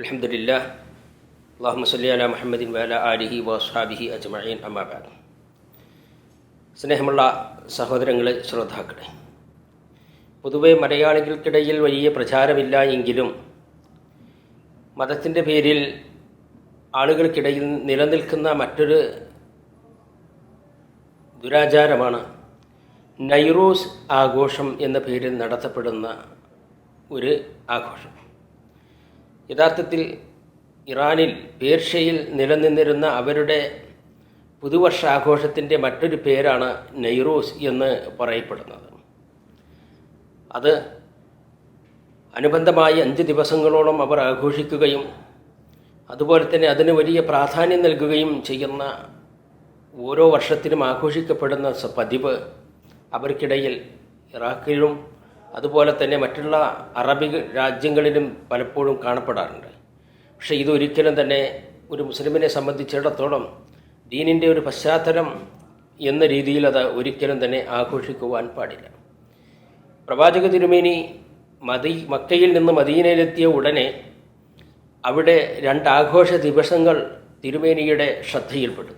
അൽഹംദുലില്ലാഹ് അല്ലാഹുമ്മ സ്വല്ലി അലാ മുഹമ്മദിൻ വഅലാ ആലിഹി വഅസ്ഹാബിഹി അജ്മഈൻ അമ്മാ ബഅദ്. സ്നേഹമുള്ള സഹോദരങ്ങളെ, ശ്രോതാക്കളെ, പൊതുവെ മലയാളികൾക്കിടയിൽ വലിയ പ്രചാരമില്ല എങ്കിലും മതത്തിൻ്റെ പേരിൽ ആളുകൾക്കിടയിൽ നിലനിൽക്കുന്ന മറ്റൊരു ദുരാചാരമാണ് നൈറൂസ് ആഘോഷം എന്ന പേരിൽ നടത്തപ്പെടുന്ന ഒരു ആഘോഷം. യഥാർത്ഥത്തിൽ ഇറാനിൽ, പേർഷ്യയിൽ നിലനിന്നിരുന്ന അവരുടെ പുതുവർഷാഘോഷത്തിൻ്റെ മറ്റൊരു പേരാണ് നൈറൂസ് എന്ന് പറയപ്പെടുന്നത്. അത് അനുബന്ധമായി 5 ദിവസങ്ങളോളം അവർ ആഘോഷിക്കുകയും അതുപോലെ തന്നെ അതിന് വലിയ പ്രാധാന്യം നൽകുകയും ചെയ്യുന്ന, ഓരോ വർഷത്തിലും ആഘോഷിക്കപ്പെടുന്ന പതിവ് അവർക്കിടയിൽ ഇറാഖിലും അതുപോലെ തന്നെ മറ്റുള്ള അറബി രാജ്യങ്ങളിലും പലപ്പോഴും കാണപ്പെടാറുണ്ട്. പക്ഷേ ഇതൊരിക്കലും തന്നെ ഒരു മുസ്ലിമിനെ സംബന്ധിച്ചിടത്തോളം ദീനിൻ്റെ ഒരു പശ്ചാത്തലം എന്ന രീതിയിൽ അത് ഒരിക്കലും തന്നെ ആഘോഷിക്കുവാൻ പാടില്ല. പ്രവാചക തിരുമേനി മക്കയിൽ നിന്ന് മദീനയിലെത്തിയ ഉടനെ അവിടെ 2 ആഘോഷ ദിവസങ്ങൾ തിരുമേനിയുടെ ശ്രദ്ധയിൽപ്പെട്ടു.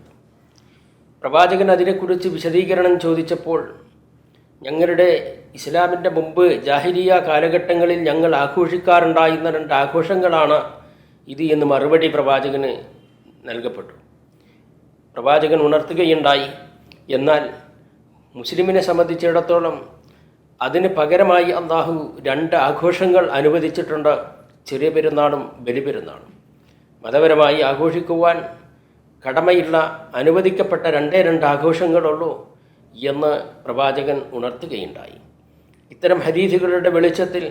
പ്രവാചകൻ അതിനെക്കുറിച്ച് വിശദീകരണം ചോദിച്ചപ്പോൾ, ഞങ്ങളുടെ ഇസ്ലാമിൻ്റെ മുമ്പ് ജാഹിലിയ കാലഘട്ടങ്ങളിൽ ഞങ്ങൾ ആഘോഷിക്കാറുണ്ടായിരുന്ന 2 ആഘോഷങ്ങളാണ് ഇത് എന്ന് മറുപടി പ്രവാചകന് നൽകപ്പെട്ടു. പ്രവാചകൻ ഉണർത്തുകയുണ്ടായി, എന്നാൽ മുസ്ലിമിനെ സംബന്ധിച്ചിടത്തോളം അതിന് പകരമായി അല്ലാഹു 2 ആഘോഷങ്ങൾ അനുവദിച്ചിട്ടുണ്ട്: ചെറിയ പെരുന്നാളും ബലിപെരുന്നാളും. മതപരമായി ആഘോഷിക്കുവാൻ കടമയുള്ള, അനുവദിക്കപ്പെട്ട 2 ആഘോഷങ്ങളുള്ളൂ എന്ന് പ്രവാചകൻ ഉണർത്തുകയുണ്ടായി. ഇത്തരം ഹദീസുകളുടെ വെളിച്ചത്തിൽ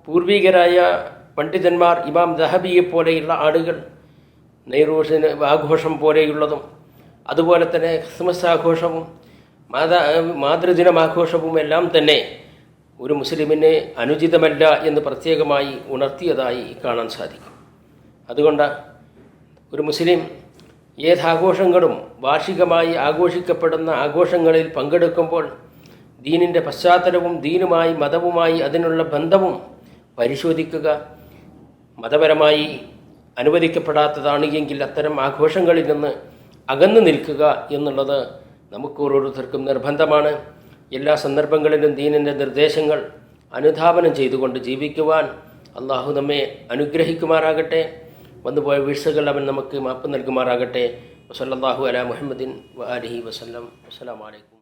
പൂർവികരായ പണ്ഡിതന്മാർ, ഇമാം ദഹബിയെ പോലെയുള്ള ആളുകൾ നൈറൂസിന് ആഘോഷം പോലെയുള്ളതും അതുപോലെ തന്നെ ക്രിസ്മസ് ആഘോഷവും മാതൃദിനമാഘോഷവും എല്ലാം തന്നെ ഒരു മുസ്ലിമിന് അനുചിതമല്ല എന്ന് പ്രത്യേകമായി ഉണർത്തിയതായി കാണാൻ സാധിക്കും. അതുകൊണ്ട് ഒരു മുസ്ലിം ഏതാഘോഷങ്ങളും വാർഷികമായി ആഘോഷിക്കപ്പെടുന്ന ആഘോഷങ്ങളിൽ പങ്കെടുക്കുമ്പോൾ ദീനിൻ്റെ പശ്ചാത്തലവും ദീനുമായി, മതവുമായി അതിനുള്ള ബന്ധവും പരിശോധിക്കുക. മതപരമായി അനുവദിക്കപ്പെടാത്തതാണ് എങ്കിൽ അത്തരം ആഘോഷങ്ങളിൽ നിന്ന് അകന്നു നിൽക്കുക എന്നുള്ളത് നമുക്ക് ഓരോരുത്തർക്കും നിർബന്ധമാണ്. എല്ലാ സന്ദർഭങ്ങളിലും ദീനിൻ്റെ നിർദ്ദേശങ്ങൾ അനുധാവനം ചെയ്തുകൊണ്ട് ജീവിക്കുവാൻ അള്ളാഹു നമ്മെ അനുഗ്രഹിക്കുമാറാകട്ടെ. വന്നുപോയ വീഴ്ചകൾ അവൻ നമുക്ക് മാപ്പ് നൽകുമാറാകട്ടെ. വസല്ലല്ലാഹു അലാ മുഹമ്മദിൻ വആലിഹി വസല്ലം. അസ്സലാമു അലൈക്കും.